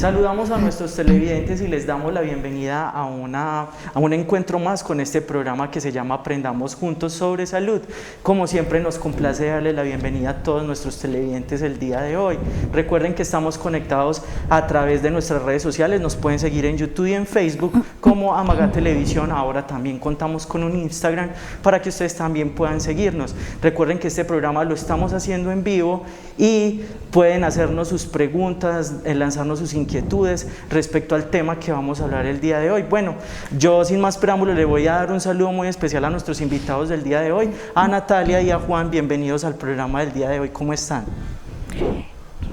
Saludamos a nuestros televidentes y les damos la bienvenida a un encuentro más con este programa que se llama Aprendamos Juntos sobre Salud. Como siempre nos complace darle la bienvenida a todos nuestros televidentes el día de hoy. Recuerden que estamos conectados a través de nuestras redes sociales, nos pueden seguir en YouTube y en Facebook como Amaga Televisión. Ahora también contamos con un Instagram para que ustedes también puedan seguirnos. Recuerden que este programa lo estamos haciendo en vivo y pueden hacernos sus preguntas, lanzarnos sus inquietudes respecto al tema que vamos a hablar el día de hoy. Bueno, yo sin más preámbulos le voy a dar un saludo muy especial a nuestros invitados del día de hoy, a Natalia y a Juan. Bienvenidos al programa del día de hoy. ¿Cómo están?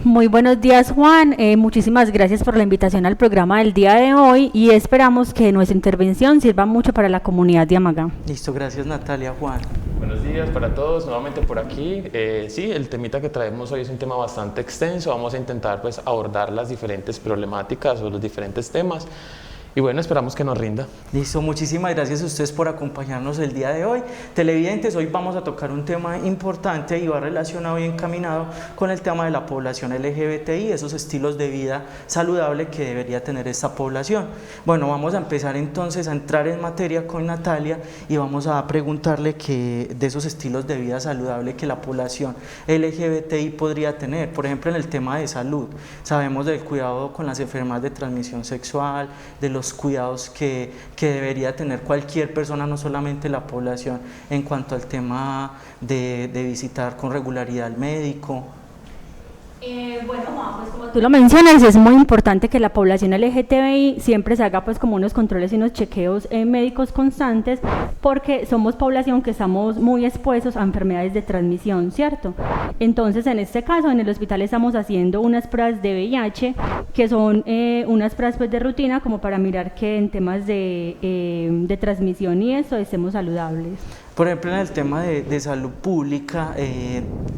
Muy buenos días, Juan. Muchísimas gracias por la invitación al programa del día de hoy y esperamos que nuestra intervención sirva mucho para la comunidad de Amaga. Listo, gracias Natalia. Juan. Buenos días para todos, nuevamente por aquí. Sí, el temita que traemos hoy es un tema bastante extenso. Vamos a intentar pues abordar las diferentes problemáticas o los diferentes temas. Y bueno, esperamos que nos rinda. Listo, muchísimas gracias a ustedes por acompañarnos el día de hoy. Televidentes, hoy vamos a tocar un tema importante y va relacionado y encaminado con el tema de la población LGBTI, esos estilos de vida saludable que debería tener esta población. Bueno, vamos a empezar entonces a entrar en materia con Natalia y vamos a preguntarle de esos estilos de vida saludable que la población LGBTI podría tener. Por ejemplo, en el tema de salud, sabemos del cuidado con las enfermedades de transmisión sexual, de los cuidados que debería tener cualquier persona, no solamente la población, en cuanto al tema de visitar con regularidad al médico. Bueno, Juan, pues como tú lo mencionas, es muy importante que la población LGTBI siempre se haga pues como unos controles y unos chequeos médicos constantes, porque somos población que estamos muy expuestos a enfermedades de transmisión, ¿cierto? Entonces, en este caso, en el hospital estamos haciendo unas pruebas de VIH, que son unas pruebas pues, de rutina, como para mirar que en temas de transmisión y eso estemos saludables. Por ejemplo, en el tema de salud pública,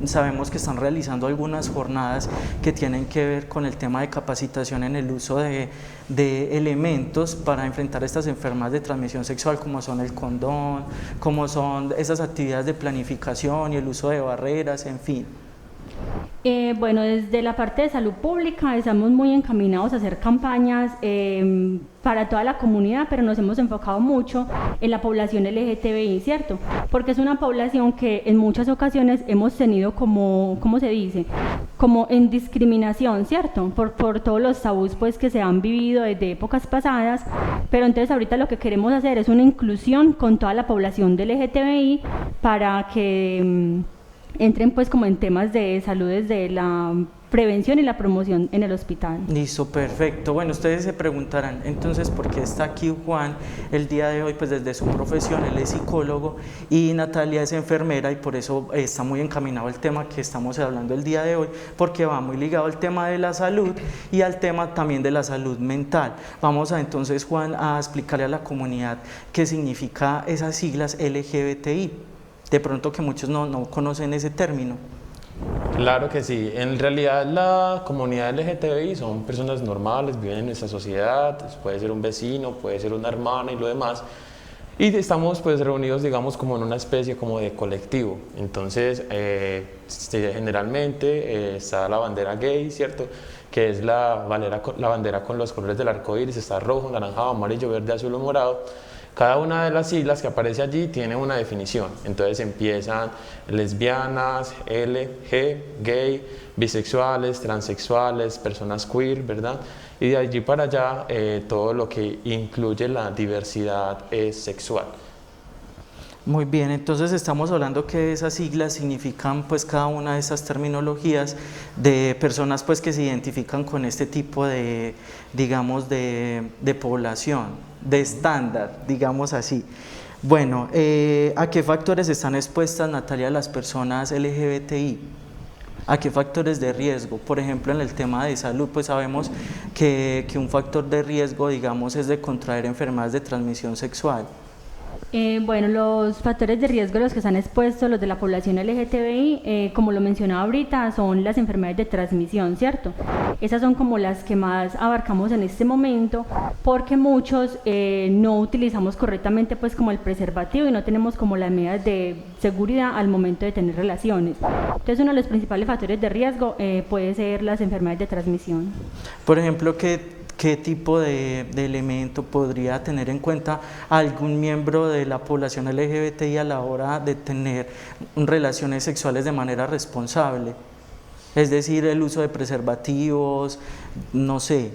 sabemos que están realizando algunas jornadas que tienen que ver con el tema de capacitación en el uso de elementos para enfrentar estas enfermedades de transmisión sexual, como son el condón, como son esas actividades de planificación y el uso de barreras, en fin. Bueno, desde la parte de salud pública estamos muy encaminados a hacer campañas para toda la comunidad, pero nos hemos enfocado mucho en la población LGTBI, ¿cierto? Porque es una población que en muchas ocasiones hemos tenido como, ¿cómo se dice? Como en discriminación, ¿cierto? Por todos los tabús pues, que se han vivido desde épocas pasadas, pero entonces ahorita lo que queremos hacer es una inclusión con toda la población de LGTBI para que entren pues como en temas de salud desde la prevención y la promoción en el hospital. Listo, perfecto. Bueno, ustedes se preguntarán entonces por qué está aquí Juan el día de hoy, pues desde su profesión, él es psicólogo y Natalia es enfermera y por eso está muy encaminado el tema que estamos hablando el día de hoy, porque va muy ligado al tema de la salud y al tema también de la salud mental. Vamos a entonces, Juan, a explicarle a la comunidad qué significa esas siglas LGBTI. De pronto que muchos no conocen ese término. Claro que sí, en realidad la comunidad LGTBI son personas normales, viven en nuestra sociedad, puede ser un vecino, puede ser una hermana y lo demás, y estamos pues reunidos digamos como en una especie como de colectivo. Entonces generalmente está la bandera gay, ¿cierto? Que es la bandera con los colores del arco iris, está rojo, naranja, amarillo, verde, azul o morado. Cada una de las siglas que aparece allí tiene una definición, entonces empiezan lesbianas, L, G, gay, bisexuales, transexuales, personas queer, ¿verdad? Y de allí para allá todo lo que incluye la diversidad sexual. Muy bien, entonces estamos hablando que esas siglas significan pues cada una de esas terminologías de personas pues que se identifican con este tipo de, digamos, de población, de estándar, digamos así. Bueno, ¿a qué factores están expuestas, Natalia, las personas LGBTI? ¿A qué factores de riesgo? Por ejemplo, en el tema de salud, pues sabemos que un factor de riesgo, digamos, es de contraer enfermedades de transmisión sexual. Bueno, los factores de riesgo a los que están expuestos los de la población LGTBI, como lo mencionaba ahorita, son las enfermedades de transmisión, ¿cierto? Esas son como las que más abarcamos en este momento, porque muchos no utilizamos correctamente pues como el preservativo y no tenemos como las medidas de seguridad al momento de tener relaciones. Entonces uno de los principales factores de riesgo puede ser las enfermedades de transmisión. Por ejemplo, ¿qué tipo de elemento podría tener en cuenta algún miembro de la población LGBTI a la hora de tener relaciones sexuales de manera responsable? Es decir, el uso de preservativos, no sé.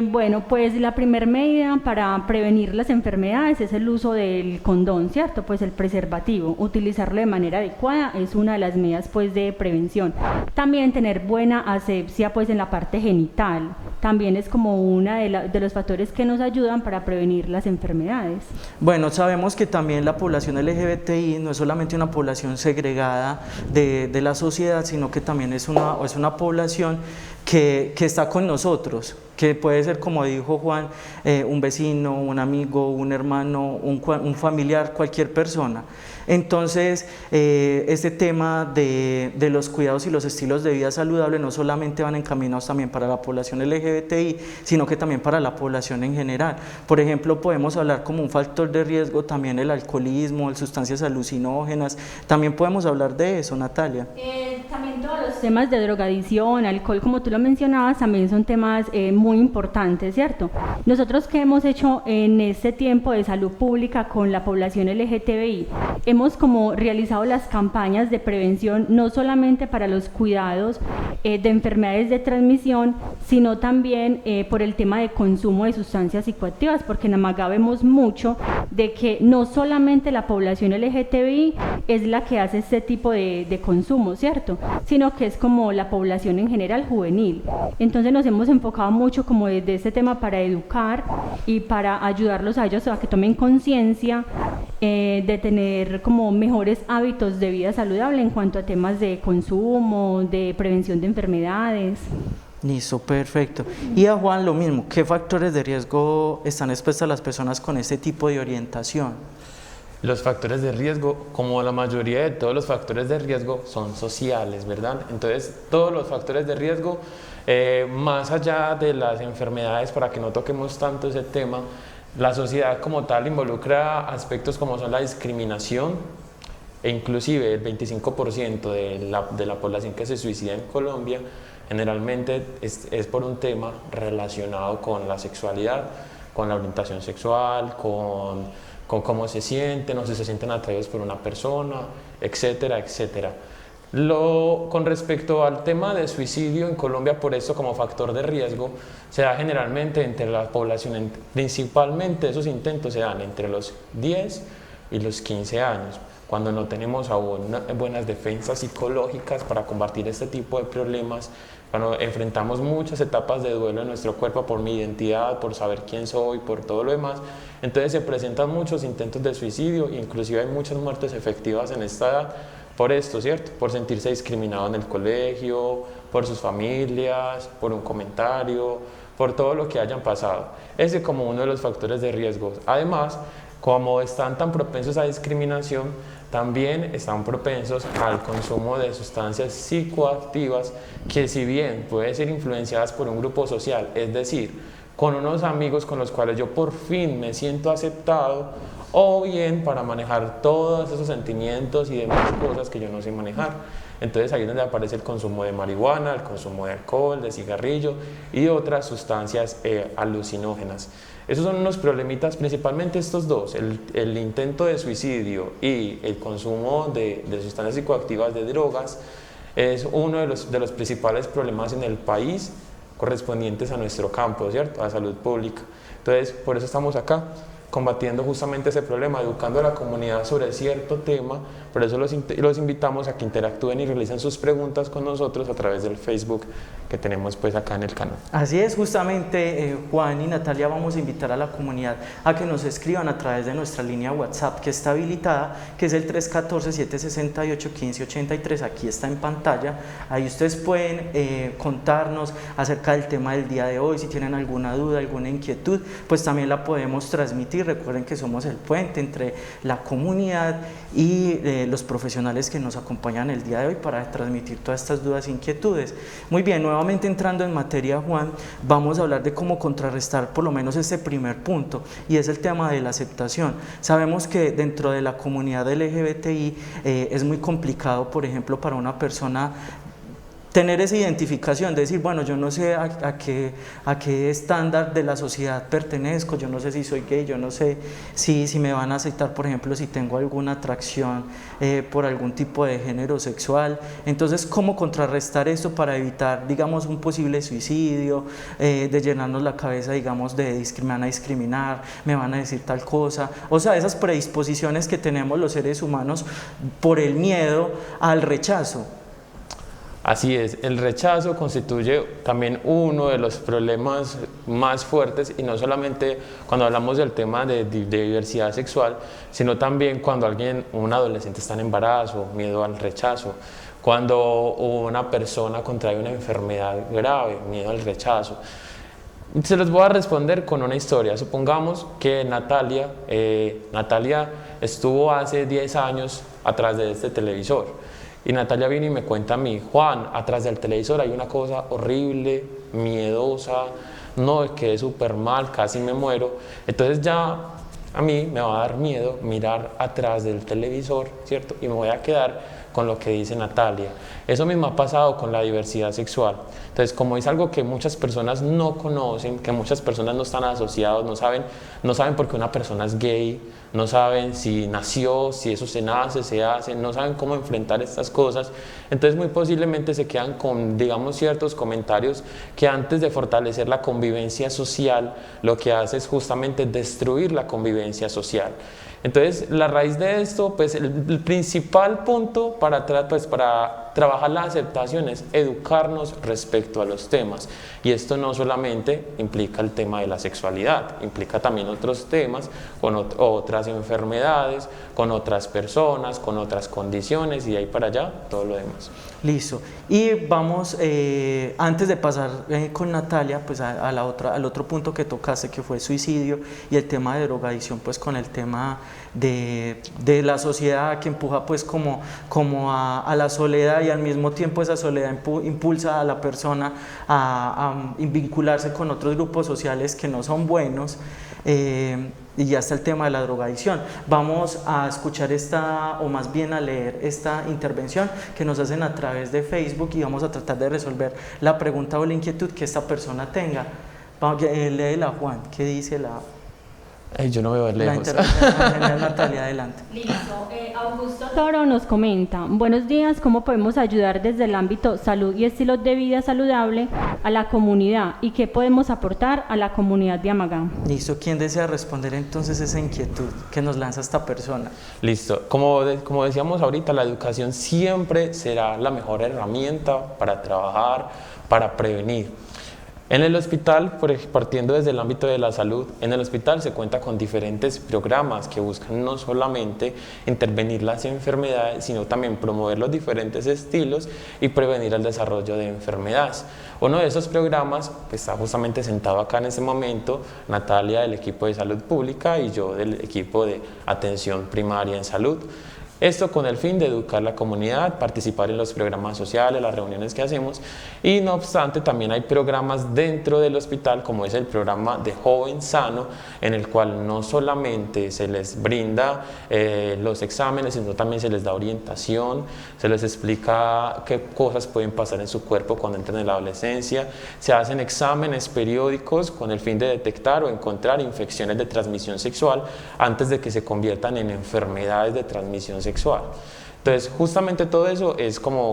Bueno, pues la primera medida para prevenir las enfermedades es el uso del condón, ¿cierto? Pues el preservativo, utilizarlo de manera adecuada es una de las medidas pues de prevención. También tener buena asepsia pues en la parte genital, también es como una de los factores que nos ayudan para prevenir las enfermedades. Bueno, sabemos que también la población LGBTI no es solamente una población segregada de la sociedad, sino que también es una población que está con nosotros, que puede ser, como dijo Juan, un vecino, un amigo, un hermano, un familiar, cualquier persona. Entonces, este tema de los cuidados y los estilos de vida saludable no solamente van encaminados también para la población LGBTI, sino que también para la población en general. Por ejemplo, podemos hablar como un factor de riesgo también el alcoholismo, el sustancias alucinógenas. También podemos hablar de eso, Natalia. También todos los temas de drogadicción, alcohol, como tú lo mencionabas, también son temas muy importantes, ¿cierto? Nosotros que hemos hecho en este tiempo de salud pública con la población LGTBI, hemos como realizado las campañas de prevención no solamente para los cuidados de enfermedades de transmisión, sino también por el tema de consumo de sustancias psicoactivas, porque en Amagá vemos mucho de que no solamente la población LGTBI es la que hace este tipo de consumo, ¿cierto? Sino que es como la población en general juvenil. Entonces nos hemos enfocado mucho como desde este tema para educar y para ayudarlos a ellos a que tomen conciencia de tener como mejores hábitos de vida saludable en cuanto a temas de consumo, de prevención de enfermedades. Listo, perfecto. Y a Juan lo mismo, ¿qué factores de riesgo están expuestas las personas con este tipo de orientación? Los factores de riesgo, como la mayoría de todos los factores de riesgo, son sociales, ¿verdad? Entonces, todos los factores de riesgo, más allá de las enfermedades, para que no toquemos tanto ese tema, la sociedad como tal involucra aspectos como son la discriminación, e inclusive el 25% de la población que se suicida en Colombia generalmente es por un tema relacionado con la sexualidad, con la orientación sexual, con cómo se sienten o si se sienten atraídos por una persona, etcétera, etcétera. Con respecto al tema de suicidio en Colombia, por eso como factor de riesgo, se da generalmente entre la población, principalmente esos intentos se dan entre los 10 y los 15 años, cuando no tenemos aún buenas defensas psicológicas para combatir este tipo de problemas, cuando enfrentamos muchas etapas de duelo en nuestro cuerpo por mi identidad, por saber quién soy, por todo lo demás, entonces se presentan muchos intentos de suicidio, inclusive hay muchas muertes efectivas en esta edad por esto, ¿cierto? Por sentirse discriminado en el colegio, por sus familias, por un comentario, por todo lo que hayan pasado. Ese como uno de los factores de riesgo. Además, como están tan propensos a discriminación, también están propensos al consumo de sustancias psicoactivas que, si bien pueden ser influenciadas por un grupo social, es decir, con unos amigos con los cuales yo por fin me siento aceptado, o bien para manejar todos esos sentimientos y demás cosas que yo no sé manejar. Entonces ahí es donde aparece el consumo de marihuana, el consumo de alcohol, de cigarrillo y otras sustancias alucinógenas. Esos son unos problemitas, principalmente estos dos, el intento de suicidio y el consumo de sustancias psicoactivas, de drogas, es uno de los principales problemas en el país correspondientes a nuestro campo, ¿cierto? A salud pública. Entonces, por eso estamos acá, combatiendo justamente ese problema, educando a la comunidad sobre cierto tema. Por eso los invitamos a que interactúen y realicen sus preguntas con nosotros a través del Facebook que tenemos pues acá en el canal. Así es, justamente Juan y Natalia vamos a invitar a la comunidad a que nos escriban a través de nuestra línea WhatsApp que está habilitada, que es el 314-768-1583, aquí está en pantalla. Ahí ustedes pueden contarnos acerca del tema del día de hoy, si tienen alguna duda, alguna inquietud, pues también la podemos transmitir recuerden que somos el puente entre la comunidad y los profesionales que nos acompañan el día de hoy para transmitir todas estas dudas e inquietudes. Muy bien, nuevamente entrando en materia, Juan, vamos a hablar de cómo contrarrestar por lo menos este primer punto, y es el tema de la aceptación. Sabemos que dentro de la comunidad LGBTI es muy complicado, por ejemplo, para una persona tener esa identificación, de decir, bueno, yo no sé a qué estándar de la sociedad pertenezco, yo no sé si soy gay, yo no sé si me van a aceptar, por ejemplo, si tengo alguna atracción por algún tipo de género sexual. Entonces, ¿cómo contrarrestar esto para evitar, digamos, un posible suicidio, de llenarnos la cabeza, digamos, de me van a discriminar, me van a decir tal cosa? O sea, esas predisposiciones que tenemos los seres humanos por el miedo al rechazo. Así es, el rechazo constituye también uno de los problemas más fuertes, y no solamente cuando hablamos del tema de diversidad sexual, sino también cuando un adolescente está en embarazo, miedo al rechazo, cuando una persona contrae una enfermedad grave, miedo al rechazo. Se los voy a responder con una historia. Supongamos que Natalia estuvo hace 10 años atrás de este televisor. Y Natalia viene y me cuenta a mí, Juan, atrás del televisor hay una cosa horrible, miedosa, no, quedé súper mal, casi me muero. Entonces ya a mí me va a dar miedo mirar atrás del televisor, ¿cierto? Y me voy a quedar con lo que dice Natalia. Eso mismo ha pasado con la diversidad sexual. Entonces, como es algo que muchas personas no conocen, que muchas personas no están asociados, no saben por qué una persona es gay, no saben si nació, si eso se nace, se hace, no saben cómo enfrentar estas cosas. Entonces, muy posiblemente se quedan con, digamos, ciertos comentarios que antes de fortalecer la convivencia social, lo que hace es justamente destruir la convivencia social. Entonces, la raíz de esto, pues el principal punto para trabajar la aceptación es educarnos respecto a los temas. Y esto no solamente implica el tema de la sexualidad, implica también otros temas, con otras enfermedades, con otras personas, con otras condiciones, y de ahí para allá todo lo demás. Listo. Y vamos, antes de pasar con Natalia, pues al otro punto que tocaste, que fue suicidio y el tema de drogadicción, pues con el tema de la sociedad que empuja pues como a la soledad, y al mismo tiempo esa soledad impulsa a la persona a vincularse con otros grupos sociales que no son buenos. Y ya está el tema de la drogadicción. Vamos a escuchar o más bien a leer esta intervención que nos hacen a través de Facebook, y vamos a tratar de resolver la pregunta o la inquietud que esta persona tenga. Léela, Juan, ¿qué dice yo no veo de lejos. la intervención de Natalia? Adelante. Listo. Augusto Toro nos comenta: buenos días, ¿cómo podemos ayudar desde el ámbito salud y estilos de vida saludable a la comunidad, y qué podemos aportar a la comunidad de Amagá? Listo, ¿quién desea responder entonces esa inquietud que nos lanza esta persona? Listo, como decíamos ahorita, la educación siempre será la mejor herramienta para trabajar, para prevenir. En el hospital, partiendo desde el ámbito de la salud, en el hospital se cuenta con diferentes programas que buscan no solamente intervenir las enfermedades, sino también promover los diferentes estilos y prevenir el desarrollo de enfermedades. Uno de esos programas está justamente sentado acá en este momento, Natalia del equipo de salud pública y yo del equipo de atención primaria en salud. Esto con el fin de educar a la comunidad, participar en los programas sociales, las reuniones que hacemos, y no obstante también hay programas dentro del hospital, como es el programa de Joven Sano, en el cual no solamente se les brinda los exámenes, sino también se les da orientación, se les explica qué cosas pueden pasar en su cuerpo cuando entran en la adolescencia, se hacen exámenes periódicos con el fin de detectar o encontrar infecciones de transmisión sexual antes de que se conviertan en enfermedades de transmisión sexual. Entonces, justamente todo eso es como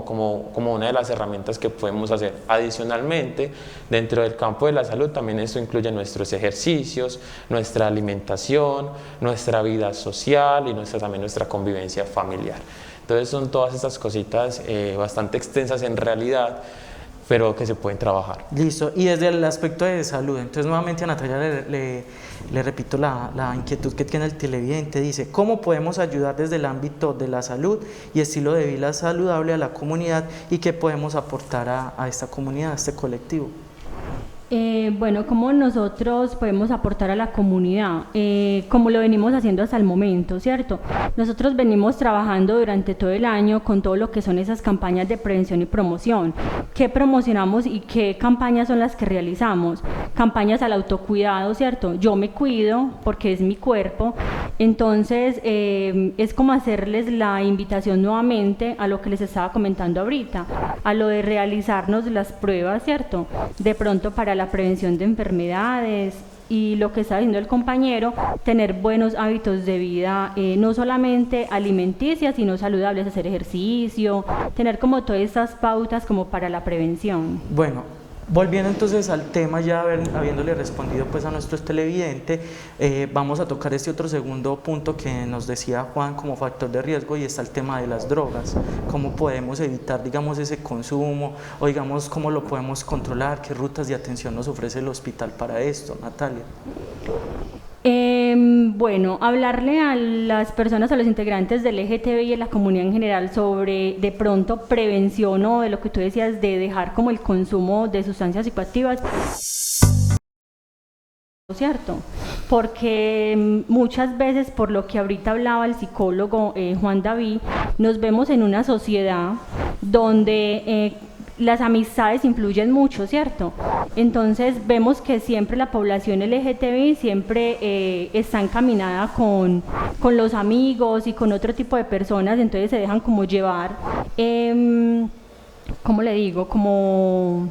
una de las herramientas que podemos hacer. Adicionalmente, dentro del campo de la salud, también esto incluye nuestros ejercicios, nuestra alimentación, nuestra vida social y también nuestra convivencia familiar. Entonces, son todas estas cositas bastante extensas en realidad, pero que se pueden trabajar. Listo, y desde el aspecto de salud, entonces nuevamente a Natalia le repito la inquietud que tiene el televidente. Dice: ¿cómo podemos ayudar desde el ámbito de la salud y estilo de vida saludable a la comunidad, y qué podemos aportar a esta comunidad, a este colectivo? Bueno, ¿cómo nosotros podemos aportar a la comunidad? Como lo venimos haciendo hasta el momento, ¿cierto? Nosotros venimos trabajando durante todo el año con todo lo que son esas campañas de prevención y promoción. ¿Qué promocionamos y qué campañas son las que realizamos? Campañas al autocuidado, ¿cierto? Yo me cuido porque es mi cuerpo. Entonces, es como hacerles la invitación nuevamente a lo que les estaba comentando ahorita, a lo de realizarnos las pruebas, ¿cierto? De pronto para la prevención de enfermedades y lo que está diciendo el compañero, tener buenos hábitos de vida, no solamente alimenticias, sino saludables, hacer ejercicio, tener como todas estas pautas como para la prevención. Bueno, volviendo entonces al tema, ya habiéndole respondido pues a nuestros televidentes, vamos a tocar este otro segundo punto que nos decía Juan como factor de riesgo, y está el tema de las drogas. ¿Cómo podemos evitar, digamos, ese consumo, o digamos, cómo lo podemos controlar? ¿Qué rutas de atención nos ofrece el hospital para esto, Natalia? Bueno, hablarle a las personas, a los integrantes del LGTBI y a la comunidad en general sobre de pronto prevención o de lo que tú decías de dejar como el consumo de sustancias psicoactivas, ¿cierto? Porque muchas veces, por lo que ahorita hablaba el psicólogo Juan David, nos vemos en una sociedad donde las amistades influyen mucho, ¿cierto? Entonces vemos que siempre la población LGTBI siempre está encaminada con los amigos y con otro tipo de personas, entonces se dejan como llevar, ¿cómo le digo? Como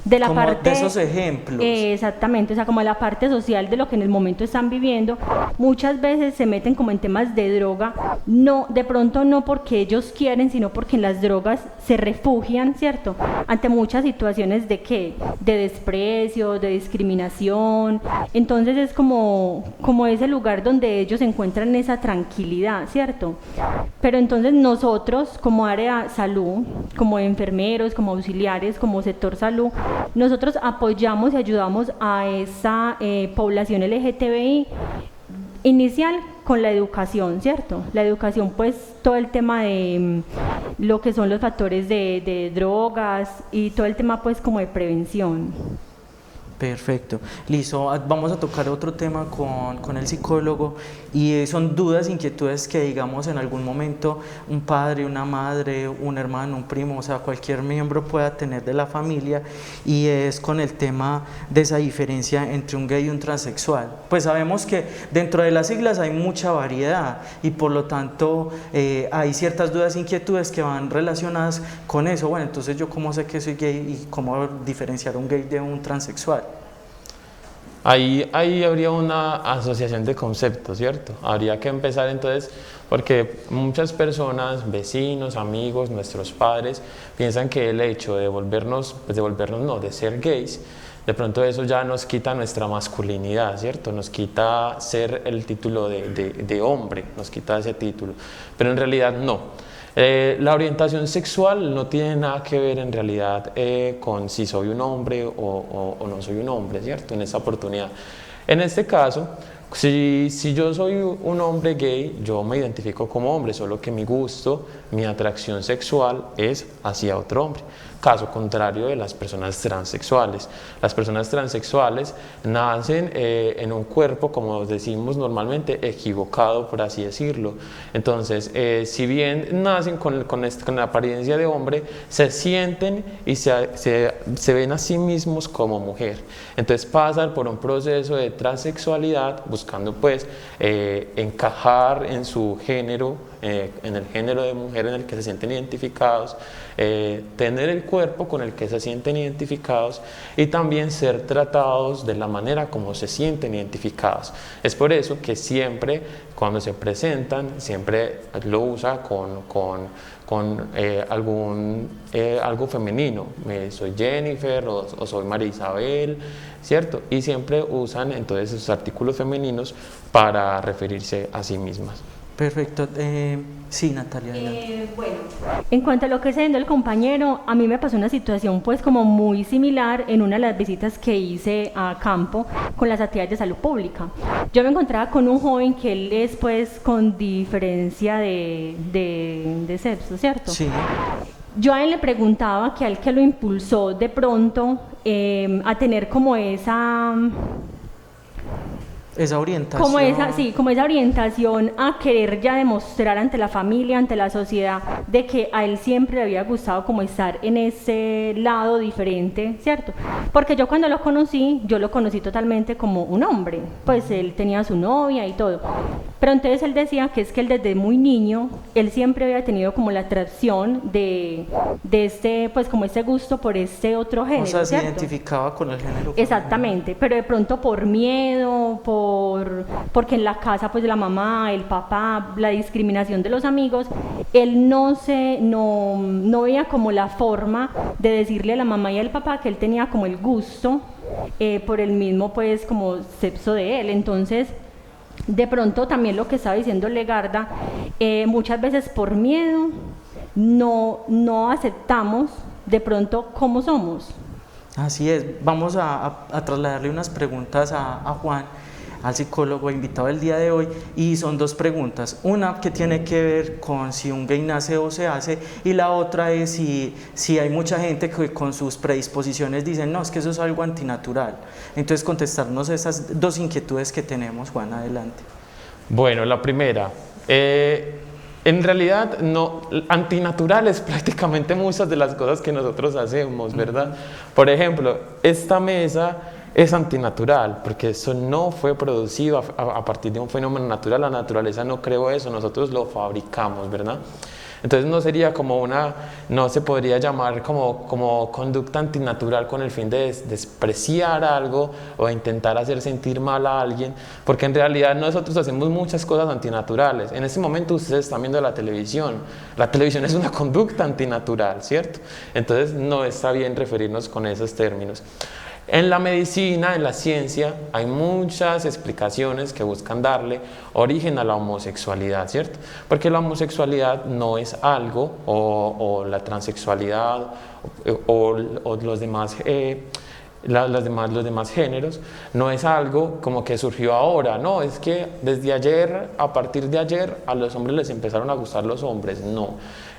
de la como parte de esos ejemplos. Exactamente, o sea, como la parte social de lo que en el momento están viviendo. Muchas veces se meten como en temas de droga, no, de pronto no porque ellos quieren, sino porque en las drogas se refugian, ¿cierto? Ante muchas situaciones de ¿qué? De desprecio, de discriminación. Entonces es como ese lugar donde ellos encuentran esa tranquilidad, ¿cierto? Pero entonces nosotros como área salud, como enfermeros, como auxiliares, como sector salud, nosotros apoyamos y ayudamos a esa población LGTBI inicial con la educación, ¿cierto? La educación, pues todo el tema de lo que son los factores de drogas y todo el tema pues como de prevención. Perfecto, listo. Vamos a tocar otro tema con el psicólogo, y son dudas, inquietudes que, digamos, en algún momento un padre, una madre, un hermano, un primo, o sea, cualquier miembro pueda tener de la familia, y es con el tema de esa diferencia entre un gay y un transexual. Pues sabemos que dentro de las siglas hay mucha variedad, y por lo tanto hay ciertas dudas e inquietudes que van relacionadas con eso. Bueno, entonces yo cómo sé que soy gay y cómo diferenciar un gay de un transexual. Ahí habría una asociación de conceptos, ¿cierto? Habría que empezar entonces, porque muchas personas, vecinos, amigos, nuestros padres, piensan que el hecho de de ser gays, de pronto eso ya nos quita nuestra masculinidad, ¿cierto? Nos quita ser el título de hombre, nos quita ese título, pero en realidad no. La orientación sexual no tiene nada que ver en realidad con si soy un hombre o no soy un hombre, ¿cierto? En esta oportunidad. En este caso, si yo soy un hombre gay, yo me identifico como hombre, solo que mi gusto, mi atracción sexual es hacia otro hombre. Caso contrario de las personas transexuales. Las personas transexuales nacen en un cuerpo, como decimos normalmente, equivocado, por así decirlo. Entonces, si bien nacen con la apariencia de hombre, se sienten y se ven a sí mismos como mujer. Entonces pasan por un proceso de transexualidad, buscando pues encajar en su género, en el género de mujer en el que se sienten identificados, tener el cuerpo con el que se sienten identificados y también ser tratados de la manera como se sienten identificados. Es por eso que siempre cuando se presentan, siempre lo usa con algo femenino, soy Jennifer o soy María Isabel, ¿cierto? Y siempre usan entonces esos artículos femeninos para referirse a sí mismas. Perfecto. Sí, Natalia. Bueno, en cuanto a lo que está diciendo el compañero, a mí me pasó una situación pues como muy similar en una de las visitas que hice a campo con las actividades de salud pública. Yo me encontraba con un joven que él es pues con diferencia de sexo, ¿cierto? Sí. yo a él le preguntaba que a él que lo impulsó de pronto a tener como esa orientación. como esa orientación a querer ya demostrar ante la familia, ante la sociedad, de que a él siempre le había gustado como estar en ese lado diferente, ¿cierto? Porque yo cuando yo lo conocí totalmente como un hombre, pues él tenía su novia y todo. Pero entonces él decía que es que él desde muy niño, él siempre había tenido como la atracción de este, pues como ese gusto por este otro género, O sea, se ¿cierto? identificaba con el género. Exactamente, pero de pronto por miedo, porque en la casa pues de la mamá, el papá, la discriminación de los amigos, él no veía como la forma de decirle a la mamá y al papá que él tenía como el gusto por el mismo pues como sexo de él. Entonces de pronto también lo que estaba diciendo Legarda, muchas veces por miedo no aceptamos de pronto cómo somos. Así es, vamos a trasladarle unas preguntas a Juan, al psicólogo invitado el día de hoy, y son dos preguntas, una que tiene que ver con si un gay nace o se hace, y la otra es si hay mucha gente que con sus predisposiciones dicen, no, es que eso es algo antinatural. Entonces contestarnos esas dos inquietudes que tenemos. Juan, adelante. Bueno, la primera, en realidad no, antinatural es prácticamente muchas de las cosas que nosotros hacemos, ¿verdad? Por ejemplo, esta mesa es antinatural porque eso no fue producido a partir de un fenómeno natural, la naturaleza no creó eso, nosotros lo fabricamos, ¿verdad? Entonces no sería como no se podría llamar como conducta antinatural con el fin de despreciar algo o de intentar hacer sentir mal a alguien, porque en realidad nosotros hacemos muchas cosas antinaturales. En este momento ustedes están viendo la televisión es una conducta antinatural, ¿cierto? Entonces no está bien referirnos con esos términos. En la medicina, en la ciencia, hay muchas explicaciones que buscan darle origen a la homosexualidad, ¿cierto? Porque la homosexualidad no es algo, o la transexualidad, o los demás los demás géneros, no es algo como que surgió ahora, no, es que desde ayer, a partir de ayer, a los hombres les empezaron a gustar los hombres, no.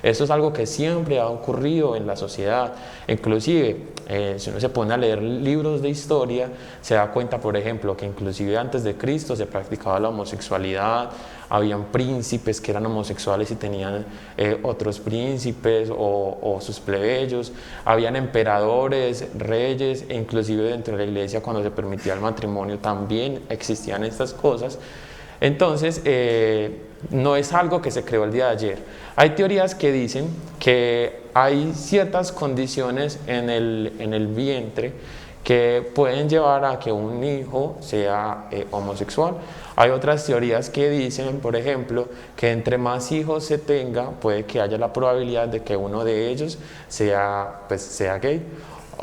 Eso es algo que siempre ha ocurrido en la sociedad. Inclusive, si uno se pone a leer libros de historia, se da cuenta, por ejemplo, que inclusive antes de Cristo se practicaba la homosexualidad, habían príncipes que eran homosexuales y tenían otros príncipes o sus plebeyos, habían emperadores, reyes, e inclusive dentro de la iglesia cuando se permitía el matrimonio también existían estas cosas. Entonces, no es algo que se creó el día de ayer. Hay teorías que dicen que hay ciertas condiciones en el vientre que pueden llevar a que un hijo sea homosexual. Hay otras teorías que dicen, por ejemplo, que entre más hijos se tenga, puede que haya la probabilidad de que uno de ellos sea gay.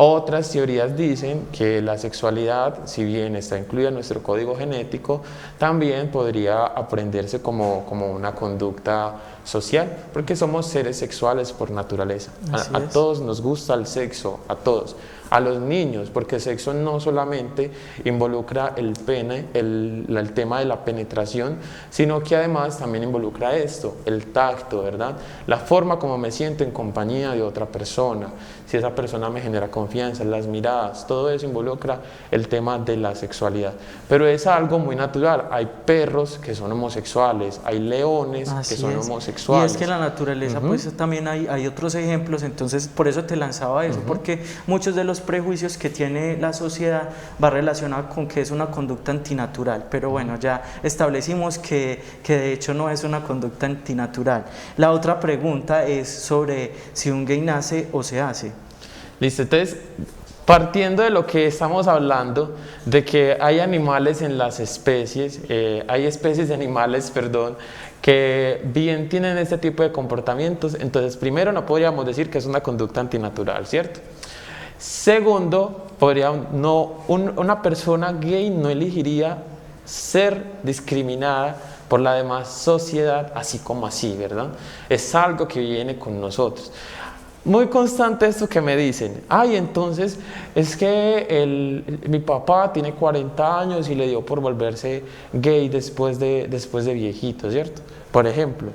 Otras teorías dicen que la sexualidad, si bien está incluida en nuestro código genético, también podría aprenderse como una conducta social, porque somos seres sexuales por naturaleza. A todos nos gusta el sexo, a todos. A los niños, porque el sexo no solamente involucra el pene, el tema de la penetración, sino que además también involucra esto, el tacto, ¿verdad? La forma como me siento en compañía de otra persona, si esa persona me genera confianza, las miradas, todo eso involucra el tema de la sexualidad. Pero es algo muy natural, hay perros que son homosexuales, hay leones que son homosexuales. Y es que en la naturaleza pues también hay otros ejemplos, entonces por eso te lanzaba eso, porque muchos de los prejuicios que tiene la sociedad va relacionado con que es una conducta antinatural, pero bueno, ya establecimos que de hecho no es una conducta antinatural. La otra pregunta es sobre si un gay nace o se hace. Listo, entonces partiendo de lo que estamos hablando, de que hay animales en las especies, hay especies de animales, que bien tienen este tipo de comportamientos, entonces primero no podríamos decir que es una conducta antinatural, ¿cierto? Segundo, una persona gay no elegiría ser discriminada por la demás sociedad así como así, ¿verdad? Es algo que viene con nosotros. Muy constante esto que me dicen, entonces es que mi papá tiene 40 años y le dio por volverse gay después de viejito, ¿cierto? Por ejemplo.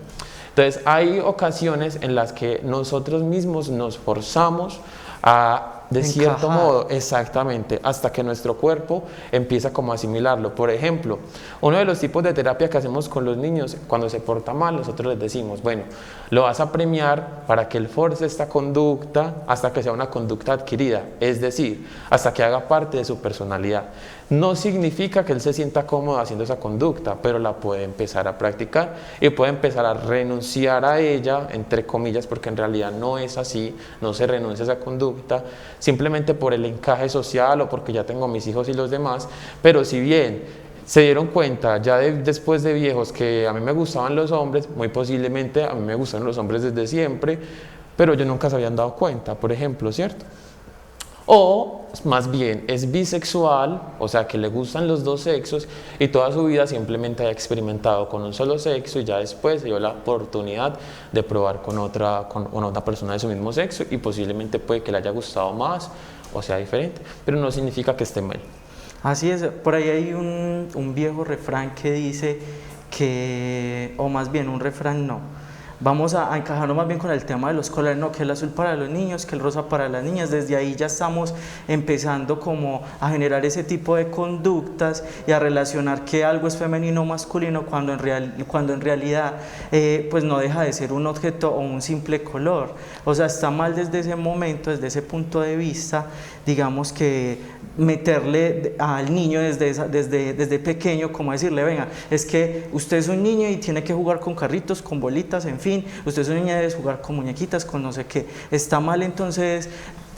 Entonces hay ocasiones en las que nosotros mismos nos forzamos a, de cierto modo, exactamente, hasta que nuestro cuerpo empieza como a asimilarlo. Por ejemplo, uno de los tipos de terapia que hacemos con los niños, cuando se porta mal, nosotros les decimos, bueno, lo vas a premiar para que él force esta conducta hasta que sea una conducta adquirida, es decir, hasta que haga parte de su personalidad. No significa que él se sienta cómodo haciendo esa conducta, pero la puede empezar a practicar y puede empezar a renunciar a ella, entre comillas, porque en realidad no es así, no se renuncia a esa conducta, simplemente por el encaje social o porque ya tengo mis hijos y los demás. Pero si bien se dieron cuenta ya después de viejos que a mí me gustaban los hombres, muy posiblemente a mí me gustan los hombres desde siempre, pero ellos nunca se habían dado cuenta, por ejemplo, ¿cierto? O más bien es bisexual, o sea que le gustan los dos sexos y toda su vida simplemente ha experimentado con un solo sexo y ya después se dio la oportunidad de probar con otra persona de su mismo sexo y posiblemente puede que le haya gustado más o sea diferente, pero no significa que esté mal. Así es, por ahí hay un viejo refrán que dice que, o más bien un refrán no, vamos a encajarnos más bien con el tema de los colores, no, que el azul para los niños, que el rosa para las niñas. Desde ahí ya estamos empezando como a generar ese tipo de conductas y a relacionar que algo es femenino o masculino cuando en realidad pues no deja de ser un objeto o un simple color. O sea, está mal desde ese momento, desde ese punto de vista, digamos que meterle al niño desde pequeño, como decirle, venga, es que usted es un niño y tiene que jugar con carritos, con bolitas, en fin, usted es una niña y debe jugar con muñequitas, con no sé qué. Está mal entonces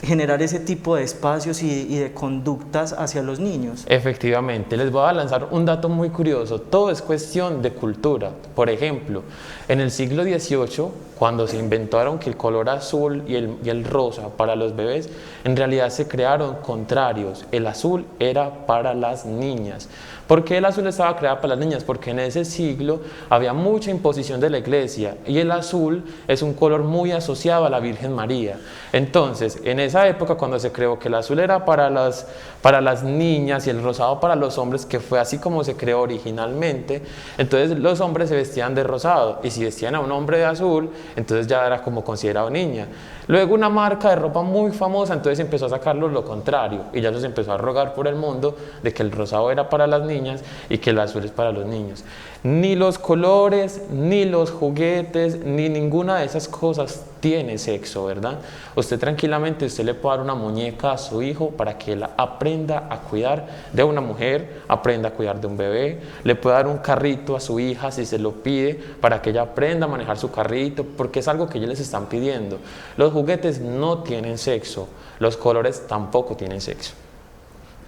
generar ese tipo de espacios y de conductas hacia los niños. Efectivamente, les voy a lanzar un dato muy curioso, todo es cuestión de cultura. Por ejemplo, en el siglo XVIII, cuando se inventaron que el color azul y el rosa para los bebés, en realidad se crearon contrarios. El azul era para las niñas. ¿Por qué el azul estaba creado para las niñas? Porque en ese siglo había mucha imposición de la iglesia y el azul es un color muy asociado a la Virgen María. Entonces, en esa época cuando se creó que el azul era para las niñas y el rosado para los hombres, que fue así como se creó originalmente, entonces los hombres se vestían de rosado y si vestían a un hombre de azul, entonces ya era como considerado niña. Luego una marca de ropa muy famosa entonces empezó a sacarlo lo contrario y ya se empezó a rogar por el mundo de que el rosado era para las niñas y que el azul es para los niños. Ni los colores, ni los juguetes, ni ninguna de esas cosas tiene sexo, ¿verdad? Usted tranquilamente, usted le puede dar una muñeca a su hijo para que él aprenda a cuidar de una mujer, aprenda a cuidar de un bebé, le puede dar un carrito a su hija si se lo pide para que ella aprenda a manejar su carrito, porque es algo que ellos les están pidiendo. Los juguetes no tienen sexo, los colores tampoco tienen sexo.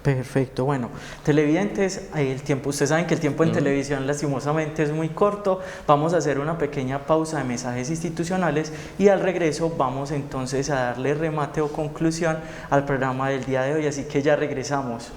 Perfecto, bueno, televidentes, el tiempo, ustedes saben que el tiempo en televisión lastimosamente es muy corto. Vamos a hacer una pequeña pausa de mensajes institucionales y al regreso vamos entonces a darle remate o conclusión al programa del día de hoy, así que ya regresamos.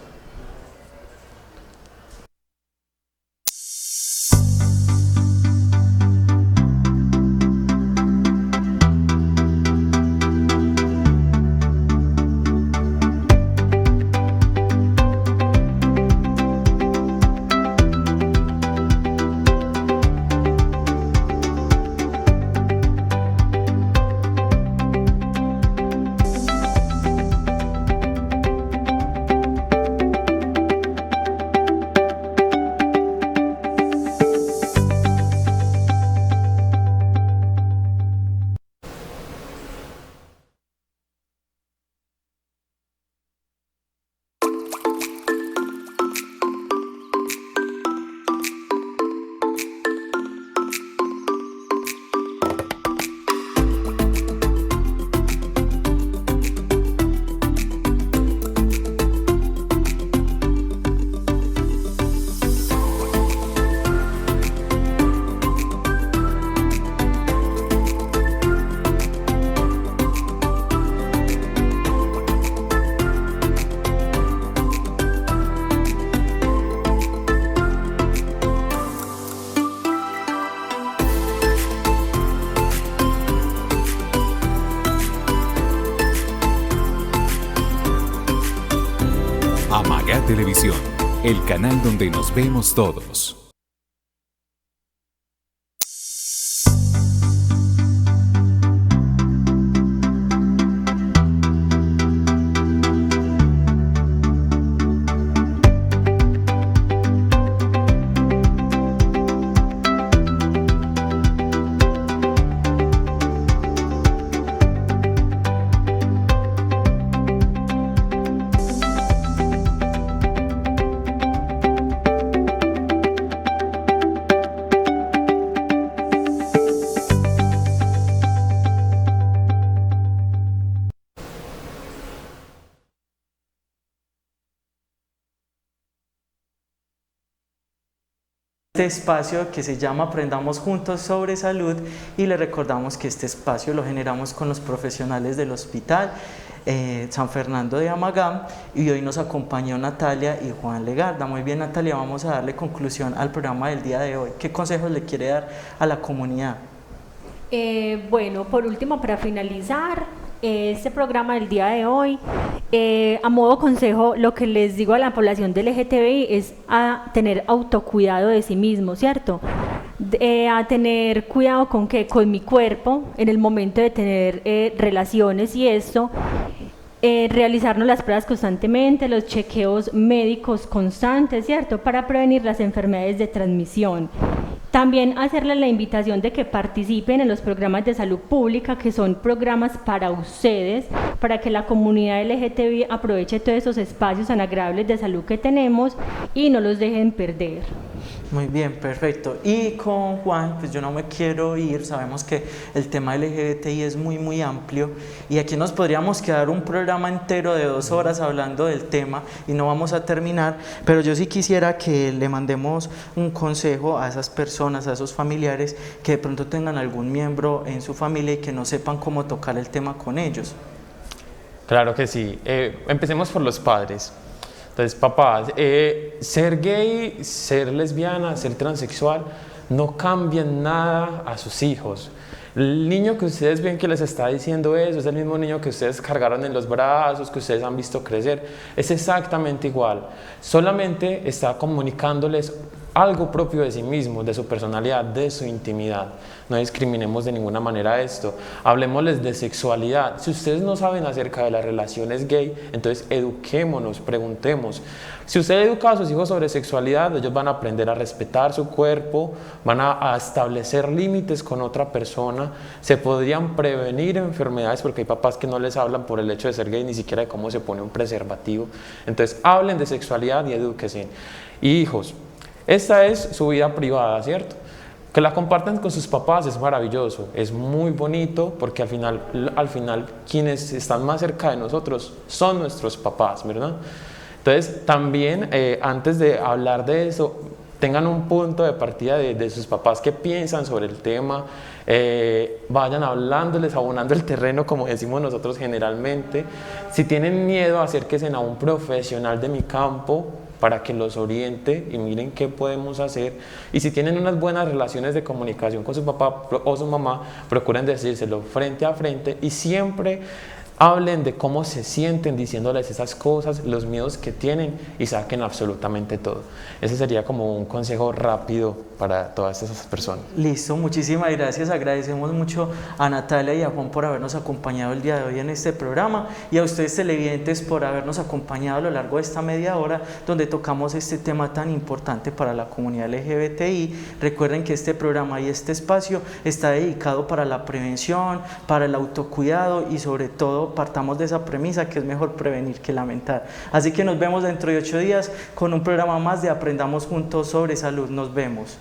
Amaga Televisión, el canal donde nos vemos todos. este espacio que se llama Aprendamos Juntos sobre Salud, y le recordamos que este espacio lo generamos con los profesionales del Hospital San Fernando de Amagam, y hoy nos acompañó Natalia y Juan Legarda. Muy bien, Natalia, vamos a darle conclusión al programa del día de hoy. ¿Qué consejos le quiere dar a la comunidad? Bueno, por último, para finalizar este programa del día de hoy, a modo consejo, lo que les digo a la población del LGTBI es a tener autocuidado de sí mismo, ¿cierto? A tener cuidado con qué, con mi cuerpo en el momento de tener relaciones y esto, realizarnos las pruebas constantemente, los chequeos médicos constantes, ¿cierto? Para prevenir las enfermedades de transmisión. También hacerles la invitación de que participen en los programas de salud pública, que son programas para ustedes, para que la comunidad LGTBI aproveche todos esos espacios tan agradables de salud que tenemos y no los dejen perder. Muy bien, perfecto. Y con Juan, pues yo no me quiero ir, sabemos que el tema LGBTI es muy amplio y aquí nos podríamos quedar un programa entero de 2 horas hablando del tema y no vamos a terminar, pero yo sí quisiera que le mandemos un consejo a esas personas, a esos familiares que de pronto tengan algún miembro en su familia y que no sepan cómo tocar el tema con ellos. Claro que sí. Empecemos por los padres. Entonces, papás, ser gay, ser lesbiana, ser transexual, no cambian nada a sus hijos. El niño que ustedes ven que les está diciendo eso es el mismo niño que ustedes cargaron en los brazos, que ustedes han visto crecer. Es exactamente igual. Solamente está comunicándoles algo propio de sí mismo, de su personalidad, de su intimidad. No discriminemos de ninguna manera esto. Hablemosles de sexualidad. Si ustedes no saben acerca de las relaciones gay, entonces eduquémonos, preguntemos. Si usted educa a sus hijos sobre sexualidad, ellos van a aprender a respetar su cuerpo, van a establecer límites con otra persona, se podrían prevenir enfermedades, porque hay papás que no les hablan por el hecho de ser gay, ni siquiera de cómo se pone un preservativo. Entonces hablen de sexualidad y edúquense. Y hijos, esta es su vida privada, ¿cierto? Que la compartan con sus papás es maravilloso, es muy bonito, porque al final quienes están más cerca de nosotros son nuestros papás, ¿verdad? Entonces también antes de hablar de eso, tengan un punto de partida de sus papás que piensan sobre el tema, vayan hablándoles, abonando el terreno, como decimos nosotros generalmente. Si tienen miedo, acérquense a un profesional de mi campo para que los oriente y miren qué podemos hacer. Y si tienen unas buenas relaciones de comunicación con su papá o su mamá, procuren decírselo frente a frente y siempre hablen de cómo se sienten diciéndoles esas cosas, los miedos que tienen, y saquen absolutamente todo. Ese sería como un consejo rápido para todas esas personas. Listo, muchísimas gracias. Agradecemos mucho a Natalia y a Juan por habernos acompañado el día de hoy en este programa, y a ustedes televidentes por habernos acompañado a lo largo de esta media hora donde tocamos este tema tan importante para la comunidad LGBTI. Recuerden que este programa y este espacio está dedicado para la prevención, para el autocuidado, y sobre todo partamos de esa premisa que es mejor prevenir que lamentar. Así que nos vemos dentro de 8 días con un programa más de Aprendamos Juntos sobre Salud. Nos vemos.